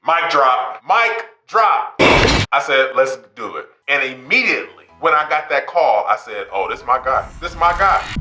Mic drop. Mic drop. I said, let's do it. And immediately, when I got that call, I said, oh, this is my guy. This is my guy.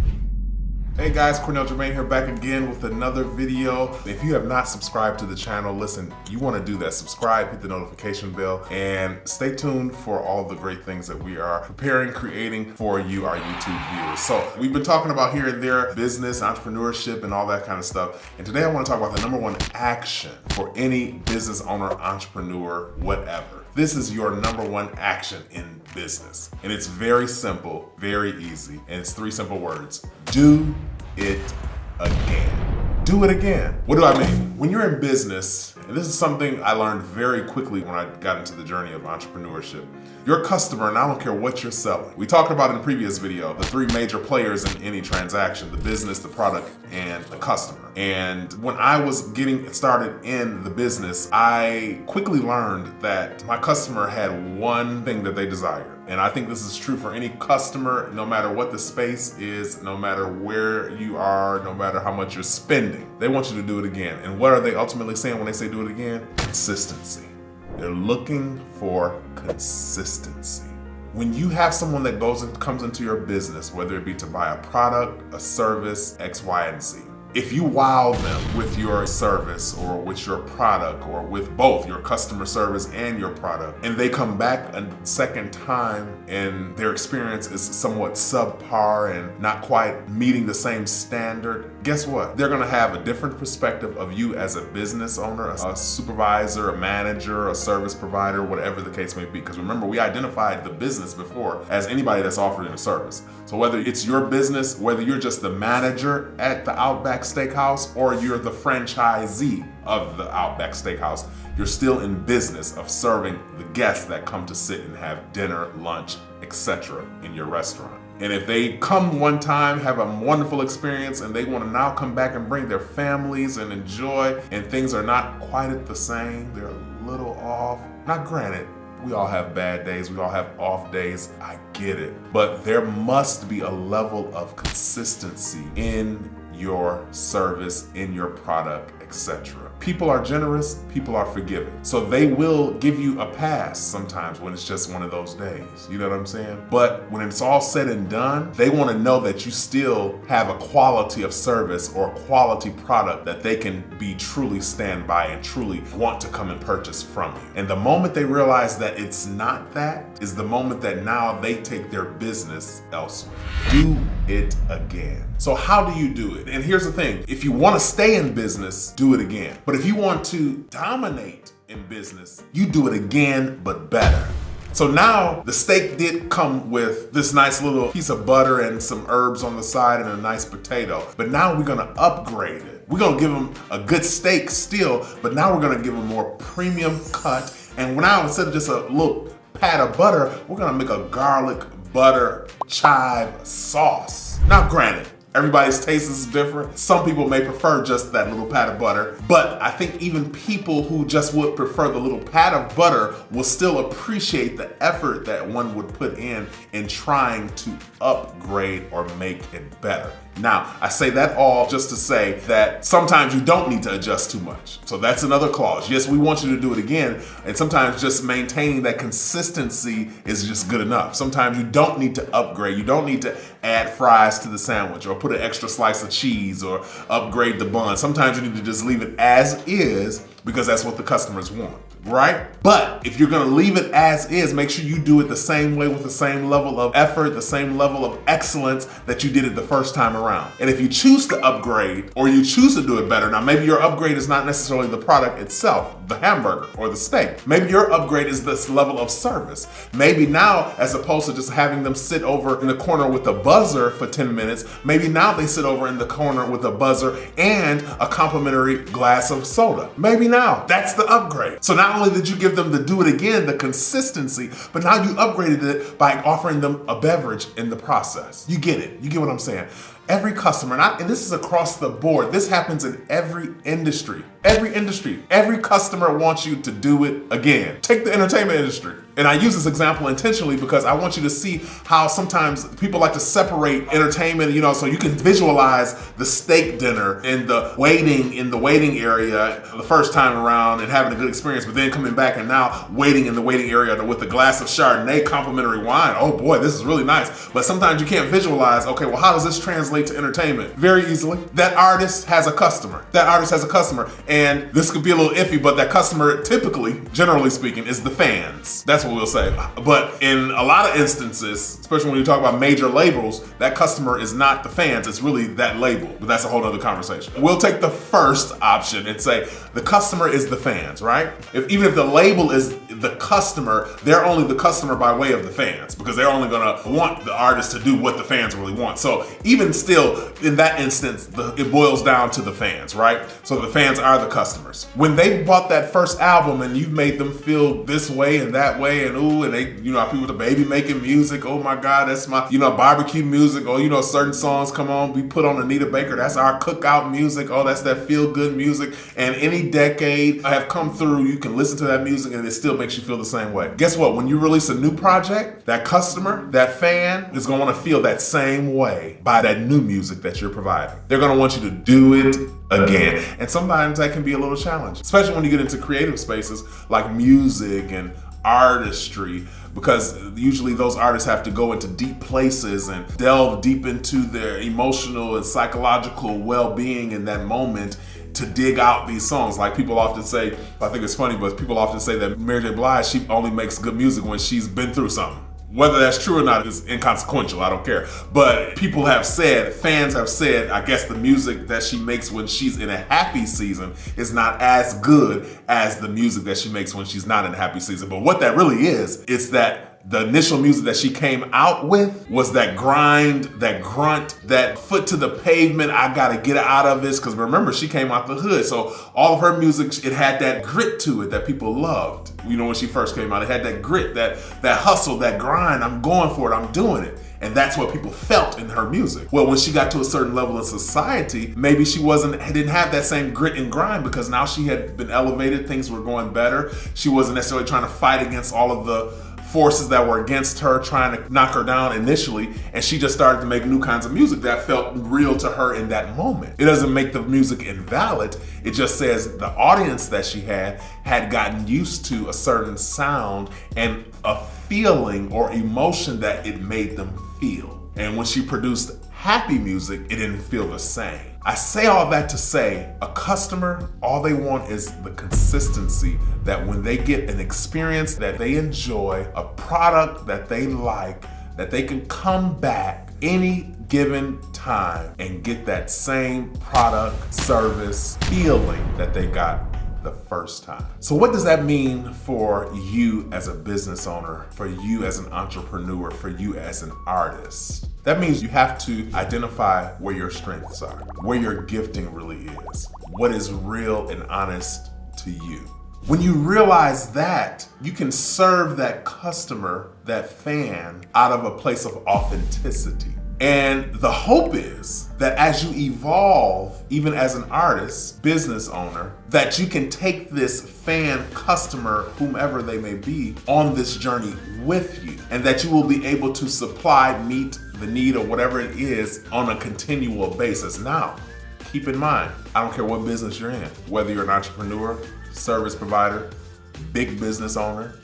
Hey guys, Cornell Jermaine here, back again with another video. If you have not subscribed to the channel, listen, you want to do that. Subscribe, hit the notification bell, and stay tuned for all the great things that we are preparing, creating for you, our YouTube viewers. So we've been talking about here and there, business, entrepreneurship, and all that kind of stuff. And today I want to talk about the number one action for any business owner, entrepreneur, whatever. This is your number one action in business. And it's very simple, very easy, and it's three simple words. Do it again. Do it again. What do I mean? When you're in business, and this is something I learned very quickly when I got into the journey of entrepreneurship, your customer, and I don't care what you're selling. We talked about in the previous video, the three major players in any transaction: the business, the product, and the customer. And when I was getting started in the business, I quickly learned that my customer had one thing that they desired. And I think this is true for any customer, no matter what the space is, no matter where you are, no matter how much you're spending. They want you to do it again. And what are they ultimately saying when they say do it again? Consistency. They're looking for consistency. When you have someone that comes into your business, whether it be to buy a product, a service, X, Y, and Z, if you wow them with your service or with your product or with both your customer service and your product, and they come back a second time and their experience is somewhat subpar and not quite meeting the same standard, guess what? They're gonna have a different perspective of you as a business owner, a supervisor, a manager, a service provider, whatever the case may be. Because remember, we identified the business before as anybody that's offering a service. So whether it's your business, whether you're just the manager at the Outback Steakhouse or you're the franchisee of the Outback Steakhouse, you're still in business of serving the guests that come to sit and have dinner, lunch, etc. in your restaurant. And if they come one time, have a wonderful experience, and they want to now come back and bring their families and enjoy, and things are not quite the same, they're a little off. Now granted, we all have bad days, we all have off days, I get it. But there must be a level of consistency in your service, in your product, etc. People are generous, people are forgiving. So they will give you a pass sometimes when it's just one of those days. You know what I'm saying? But when it's all said and done, they want to know that you still have a quality of service or a quality product that they can be truly stand by and truly want to come and purchase from you. And the moment they realize that it's not that is the moment that now they take their business elsewhere. Do it again. So how do you do it? And here's the thing, if you want to stay in business, do it again. But if you want to dominate in business, you do it again, but better. So now the steak did come with this nice little piece of butter and some herbs on the side and a nice potato. But now we're gonna upgrade it. We're gonna give them a good steak still, but now we're gonna give them more premium cut. And now instead of just a little pat of butter, we're gonna make a garlic butter chive sauce. Now granted, everybody's taste is different. Some people may prefer just that little pat of butter, but I think even people who just would prefer the little pat of butter will still appreciate the effort that one would put in trying to upgrade or make it better. Now, I say that all just to say that sometimes you don't need to adjust too much. So that's another clause. Yes, we want you to do it again, and sometimes just maintaining that consistency is just good enough. Sometimes you don't need to upgrade. You don't need to add fries to the sandwich or put an extra slice of cheese or upgrade the bun. Sometimes you need to just leave it as is because that's what the customers want, right? But if you're gonna leave it as is, make sure you do it the same way with the same level of effort, the same level of excellence that you did it the first time around. And if you choose to upgrade or you choose to do it better, now maybe your upgrade is not necessarily the product itself, the hamburger or the steak. Maybe your upgrade is this level of service. Maybe now, as opposed to just having them sit over in the corner with a buzzer for 10 minutes, maybe now they sit over in the corner with a buzzer and a complimentary glass of soda. Maybe now that's the upgrade. So not only did you give them the do it again, the consistency, but now you upgraded it by offering them a beverage in the process. You get it. You get what I'm saying? Every customer, and this is across the board, this happens in every industry. Every customer wants you to do it again. Take the entertainment industry. And I use this example intentionally because I want you to see how sometimes people like to separate entertainment, so you can visualize the steak dinner and the waiting in the waiting area the first time around and having a good experience, but then coming back and now waiting in the waiting area with a glass of Chardonnay complimentary wine. Oh boy, this is really nice. But sometimes you can't visualize, okay, well, how does this translate to entertainment? Very easily. That artist has a customer. And this could be a little iffy, but that customer typically, generally speaking, is the fans. That's what we'll say. But in a lot of instances, especially when you talk about major labels, that customer is not the fans, it's really that label. But that's a whole other conversation. We'll take the first option and say the customer is the fans, right? Even if the label is the customer, they're only the customer by way of the fans because they're only gonna want the artist to do what the fans really want. So even still, in that instance, it boils down to the fans, right? So the fans are the customers. When they bought that first album and you've made them feel this way and that way and ooh, and they, people with the baby making music, oh my God, that's my, barbecue music, or certain songs come on, we put on Anita Baker, that's our cookout music, oh, that's that feel good music, and any decade I have come through, you can listen to that music and it still makes you feel the same way. Guess what? When you release a new project, that customer, that fan is gonna wanna feel that same way by that new music that you're providing. They're gonna want you to do it again. And sometimes that can be a little challenging, especially when you get into creative spaces like music and artistry, because usually those artists have to go into deep places and delve deep into their emotional and psychological well-being in that moment to dig out these songs. Like people often say, I think it's funny, but people often say that Mary J. Blige, she only makes good music when she's been through something. Whether that's true or not is inconsequential, I don't care. But people have said, fans have said, I guess the music that she makes when she's in a happy season is not as good as the music that she makes when she's not in a happy season. But what that really is, it's that the initial music that she came out with was that grind, that grunt, that foot to the pavement, I gotta get out of this, because remember, she came out the hood. So all of her music, it had that grit to it that people loved. When she first came out, it had that grit, that hustle, that grind, I'm going for it, I'm doing it. And that's what people felt in her music. Well, when she got to a certain level in society, maybe she didn't have that same grit and grind because now she had been elevated, things were going better. She wasn't necessarily trying to fight against all of the forces that were against her, trying to knock her down initially, and she just started to make new kinds of music that felt real to her in that moment. It doesn't make the music invalid, it just says the audience that she had gotten used to a certain sound and a feeling or emotion that it made them feel. And when she produced happy music, it didn't feel the same. I say all that to say, a customer, all they want is the consistency that when they get an experience that they enjoy, a product that they like, that they can come back any given time and get that same product, service, feeling that they got the first time. So what does that mean for you as a business owner, for you as an entrepreneur, for you as an artist? That means you have to identify where your strengths are, where your gifting really is, what is real and honest to you. When you realize that, you can serve that customer, that fan, out of a place of authenticity. And the hope is that as you evolve, even as an artist, business owner, that you can take this fan, customer, whomever they may be, on this journey with you, and that you will be able to supply, meet the need or whatever it is on a continual basis. Now, keep in mind, I don't care what business you're in, whether you're an entrepreneur, service provider, big business owner,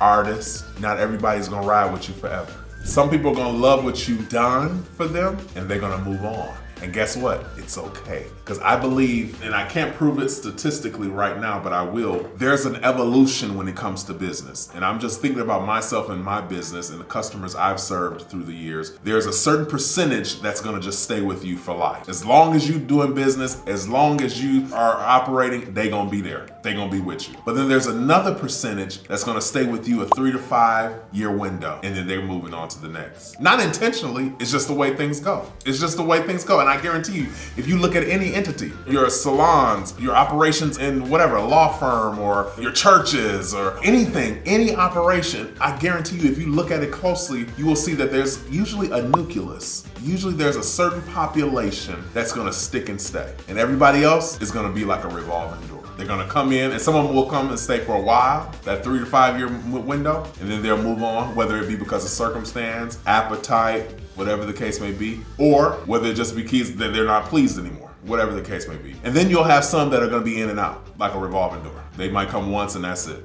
artist, not everybody's gonna ride with you forever. Some people are gonna love what you've done for them and they're gonna move on. And guess what? It's okay. Because I believe, and I can't prove it statistically right now, but I will, there's an evolution when it comes to business. And I'm just thinking about myself and my business and the customers I've served through the years. There's a certain percentage that's gonna just stay with you for life. As long as you're doing business, as long as you are operating, they gonna be there. They gonna be with you. But then there's another percentage that's gonna stay with you a 3 to 5 year window, and then they're moving on to the next. Not intentionally, it's just the way things go. It's just the way things go. And I guarantee you, if you look at any entity, your salons, your operations in whatever, a law firm or your churches or anything, any operation, I guarantee you, if you look at it closely, you will see that there's usually a nucleus. Usually there's a certain population that's gonna stick and stay. And everybody else is gonna be like a revolving door. They're gonna come in, and some of them will come and stay for a while, that 3 to 5 year window, and then they'll move on, whether it be because of circumstance, appetite, whatever the case may be, or whether it just be because that they're not pleased anymore, whatever the case may be. And then you'll have some that are gonna be in and out, like a revolving door. They might come once and that's it,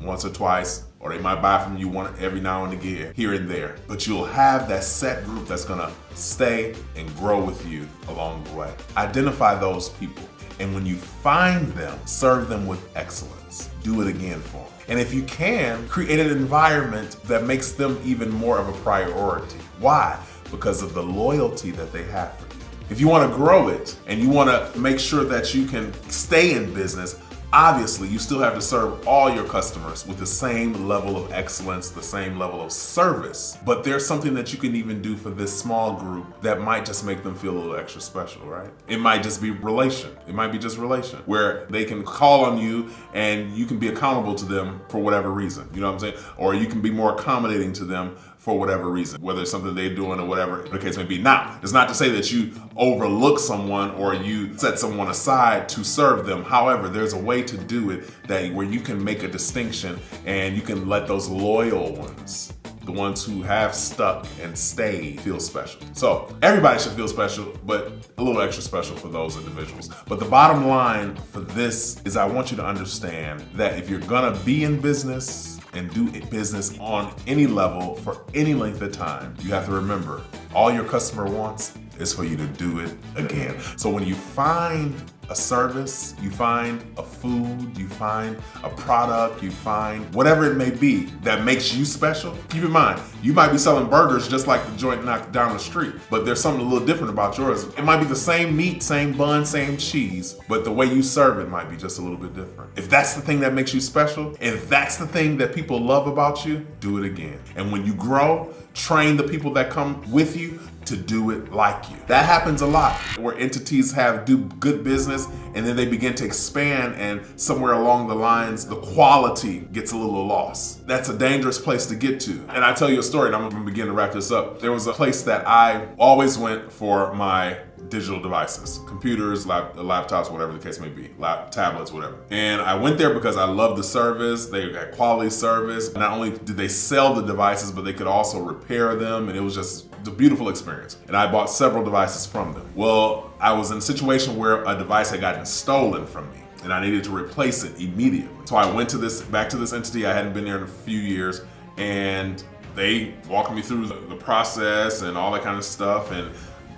once or twice, or they might buy from you one every now and again, here and there. But you'll have that set group that's gonna stay and grow with you along the way. Identify those people, and when you find them, serve them with excellence. Do it again for them. And if you can, create an environment that makes them even more of a priority. Why? Because of the loyalty that they have for you. If you wanna grow it, and you wanna make sure that you can stay in business, obviously, you still have to serve all your customers with the same level of excellence, the same level of service. But there's something that you can even do for this small group that might just make them feel a little extra special, right? It might just be relation. It might be just relation, where they can call on you and you can be accountable to them for whatever reason. You know what I'm saying? Or you can be more accommodating to them for whatever reason, whether it's something they're doing or whatever the case may be. Now, it's not to say that you overlook someone or you set someone aside to serve them. However, there's a way to do it where you can make a distinction and you can let those loyal ones, the ones who have stuck and stayed, feel special. So everybody should feel special, but a little extra special for those individuals. But the bottom line for this is I want you to understand that if you're gonna be in business and do business on any level for any length of time, you have to remember, all your customer wants is for you to do it again. So when you find a service, you find a food, you find a product, you find whatever it may be that makes you special, keep in mind, you might be selling burgers just like the joint knocked down the street, but there's something a little different about yours. It might be the same meat, same bun, same cheese, but the way you serve it might be just a little bit different. If that's the thing that makes you special, if that's the thing that people love about you, do it again. And when you grow, train the people that come with you to do it like you. That happens a lot, where entities do good business and then they begin to expand, and somewhere along the lines, the quality gets a little lost. That's a dangerous place to get to. And I tell you a story, and I'm gonna begin to wrap this up. There was a place that I always went for my digital devices, computers, laptops, whatever the case may be, tablets, whatever. And I went there because I loved the service. They had quality service. Not only did they sell the devices, but they could also repair them, and it was just a beautiful experience. And I bought several devices from them. Well, I was in a situation where a device had gotten stolen from me, and I needed to replace it immediately. So I went back to this entity. I hadn't been there in a few years, and they walked me through the process and all that kind of stuff, and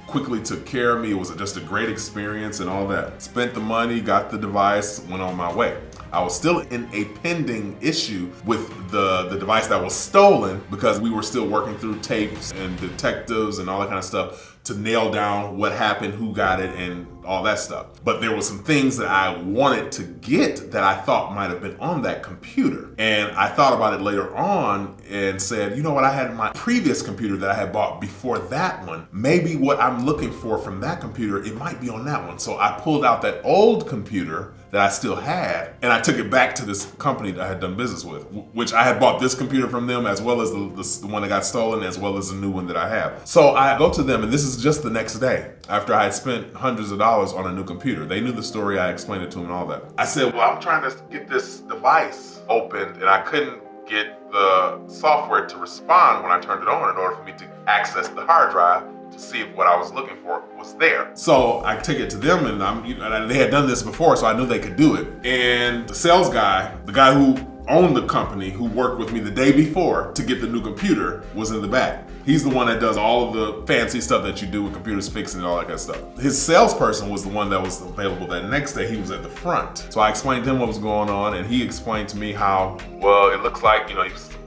quickly took care of me. It was just a great experience and all that. Spent the money, got the device, went on my way. I was still in a pending issue with the device that was stolen, because we were still working through tapes and detectives and all that kind of stuff to nail down what happened, who got it, and all that stuff. But there were some things that I wanted to get that I thought might have been on that computer. And I thought about it later on and said, you know what, I had my previous computer that I had bought before that one. Maybe what I'm looking for from that computer, it might be on that one. So I pulled out that old computer that I still had, and I took it back to this company that I had done business with, which I had bought this computer from them, as well as the one that got stolen, as well as the new one that I have. So I go to them, and this is just the next day after I had spent hundreds of dollars on a new computer. They knew the story, I explained it to them and all that. I said, well, I'm trying to get this device opened, and I couldn't get the software to respond when I turned it on in order for me to access the hard drive to see if what I was looking for was there. So I take it to them, and they had done this before, so I knew they could do it. And the sales guy, the guy who owned the company, who worked with me the day before to get the new computer, was in the back. He's the one that does all of the fancy stuff that you do with computers, fixing and all that kind of stuff. His salesperson was the one that was available that next day. He was at the front. So I explained to him what was going on, and he explained to me how, well, it looks like, he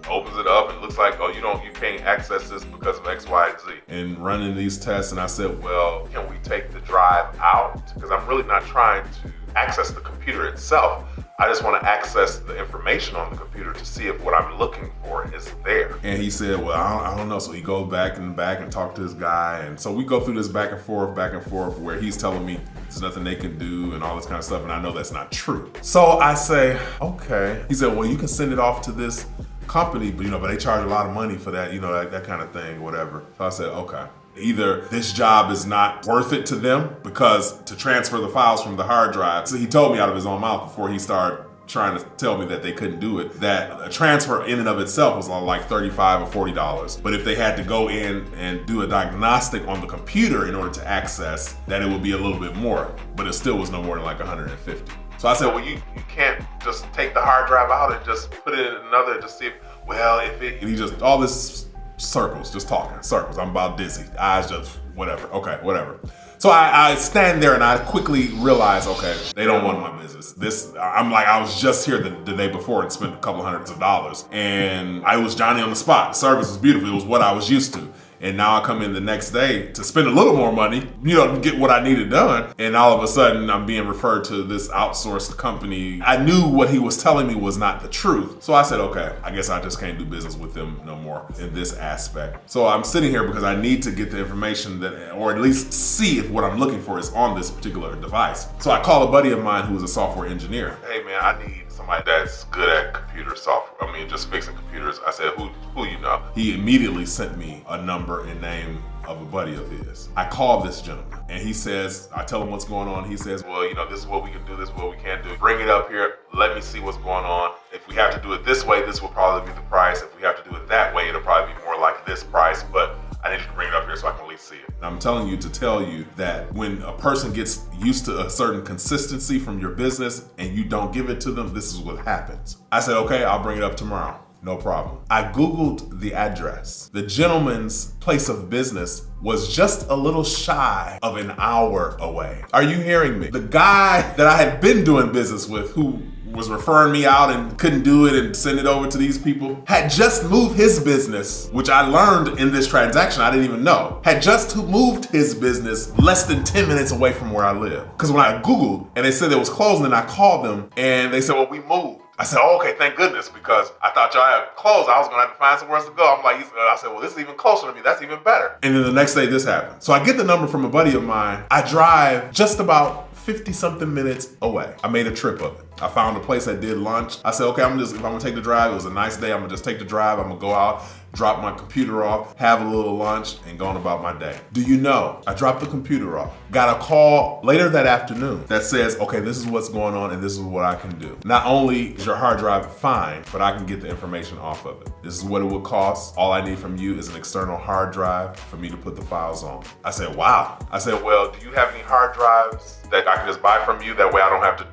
opens it up and it looks like, oh, you can't access this because of X, Y, and Z. And running these tests, and I said, well, can we take the drive out? Because I'm really not trying to access the computer itself. I just want to access the information on the computer to see if what I'm looking for is there. And he said, well, I don't know. So he goes back and talk to this guy. And so we go through this back and forth, where he's telling me there's nothing they can do and all this kind of stuff. And I know that's not true. So I say, okay. He said, well, you can send it off to this company, but they charge a lot of money for that, that kind of thing, whatever. So I said, okay. Either this job is not worth it to them because to transfer the files from the hard drive. So he told me out of his own mouth before he started trying to tell me that they couldn't do it, that a transfer in and of itself was like $35 or $40. But if they had to go in and do a diagnostic on the computer in order to access, that it would be a little bit more, but it still was no more than like 150. So I said, well, you can't just take the hard drive out and just put it in another to see if, and he just, all this circles, just talking, circles. I'm about dizzy, eyes just, whatever, okay, whatever. So I stand there and I quickly realize, okay, they don't want my business. I was just here the day before and spent a couple hundreds of dollars. And I was Johnny on the spot. The service was beautiful. It was what I was used to. And now I come in the next day to spend a little more money, to get what I needed done. And all of a sudden I'm being referred to this outsourced company. I knew what he was telling me was not the truth. So I said, okay, I guess I just can't do business with them no more in this aspect. So I'm sitting here because I need to get the information or at least see if what I'm looking for is on this particular device. So I call a buddy of mine who is a software engineer. Hey man, I need somebody that's good at computer software. Just fixing computers. I said, who you know? He immediately sent me a number and name of a buddy of his. I call this gentleman and he says, I tell him what's going on. He says, well, this is what we can do, this is what we can't do. Bring it up here, let me see what's going on. If we have to do it this way, this will probably be the price. If we have to do it that way, it'll probably be more like this price, but I need you to bring it up here so I can at least see it. And I'm telling you to tell you that when a person gets used to a certain consistency from your business and you don't give it to them, this is what happens. I said, okay, I'll bring it up tomorrow. No problem. I Googled the address. The gentleman's place of business was just a little shy of an hour away. Are you hearing me? The guy that I had been doing business with, who was referring me out and couldn't do it and send it over to these people, had just moved his business, which I learned in this transaction, I didn't even know, had just moved his business less than 10 minutes away from where I live. Because when I Googled and they said it was closing, and I called them and they said, well, we moved. I said, oh, okay, thank goodness, because I thought y'all had closed. I was gonna have to find somewhere else to go. I said, well, this is even closer to me. That's even better. And then the next day this happened. So I get the number from a buddy of mine. I drive just about 50 something minutes away. I made a trip of it. I found a place that did lunch. I said, okay, if I'm gonna take the drive, it was a nice day, I'm gonna just take the drive, I'm gonna go out, drop my computer off, have a little lunch, and go on about my day. Do you know, I dropped the computer off, got a call later that afternoon that says, okay, this is what's going on and this is what I can do. Not only is your hard drive fine, but I can get the information off of it. This is what it would cost. All I need from you is an external hard drive for me to put the files on. I said, wow. I said, well, do you have any hard drives that I can just buy from you? That way I don't have to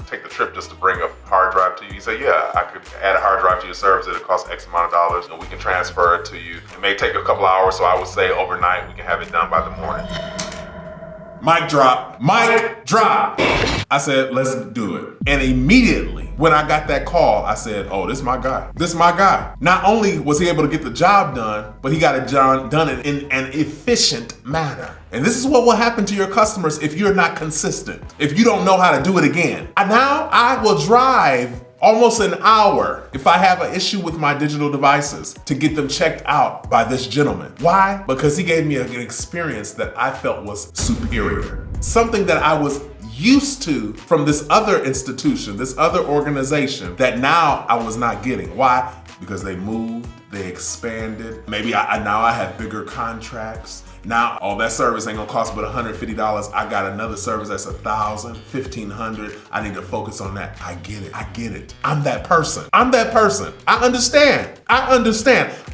take the trip just to bring a hard drive to you. He said, yeah, I could add a hard drive to your service. It'll cost X amount of dollars and we can transfer it to you. It may take a couple hours, so I would say overnight we can have it done by the morning. Mic drop, mic drop. I said, let's do it. And immediately when I got that call, I said, oh, this is my guy. This is my guy. Not only was he able to get the job done, but he got it done in an efficient manner. And this is what will happen to your customers if you're not consistent, if you don't know how to do it again. Now I will drive almost an hour if I have an issue with my digital devices to get them checked out by this gentleman. Why? Because he gave me an experience that I felt was superior. Something that I was used to from this other institution, this other organization, that now I was not getting. Why? Because they moved, they expanded. Maybe now I have bigger contracts. Now, oh, that service ain't gonna cost but $150. I got another service that's $1,000, $1,500. I need to focus on that. I get it. I'm that person. I understand.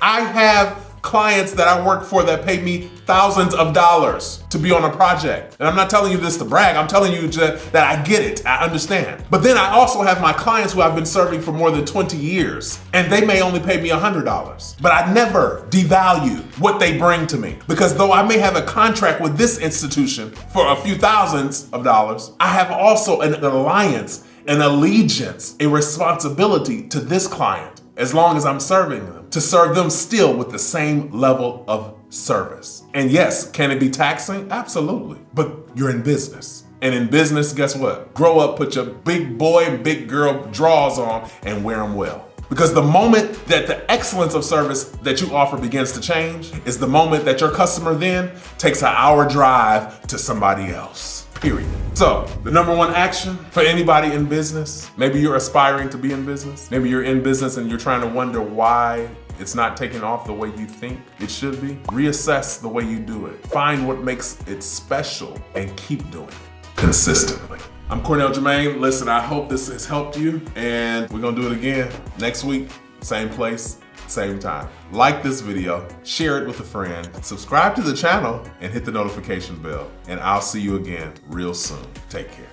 I have clients that I work for that pay me thousands of dollars to be on a project. And I'm not telling you this to brag, I'm telling you that I get it, I understand. But then I also have my clients who I've been serving for more than 20 years, and they may only pay me $100. But I never devalue what they bring to me. Because though I may have a contract with this institution for a few thousands of dollars, I have also an alliance, an allegiance, a responsibility to this client, as long as I'm serving them, to serve them still with the same level of service. And yes, can it be taxing? Absolutely. But you're in business. And in business, guess what? Grow up, put your big boy and big girl drawers on and wear them well. Because the moment that the excellence of service that you offer begins to change is the moment that your customer then takes an hour drive to somebody else. period. So, the number one action for anybody in business, maybe you're aspiring to be in business, maybe you're in business and you're trying to wonder why it's not taking off the way you think it should be. Reassess the way you do it. Find what makes it special and keep doing it consistently. I'm Cornell Jermaine. Listen, I hope this has helped you, and we're gonna do it again next week, same place, same time. Like this video, share it with a friend, subscribe to the channel, and hit the notification bell. And I'll see you again real soon. Take care.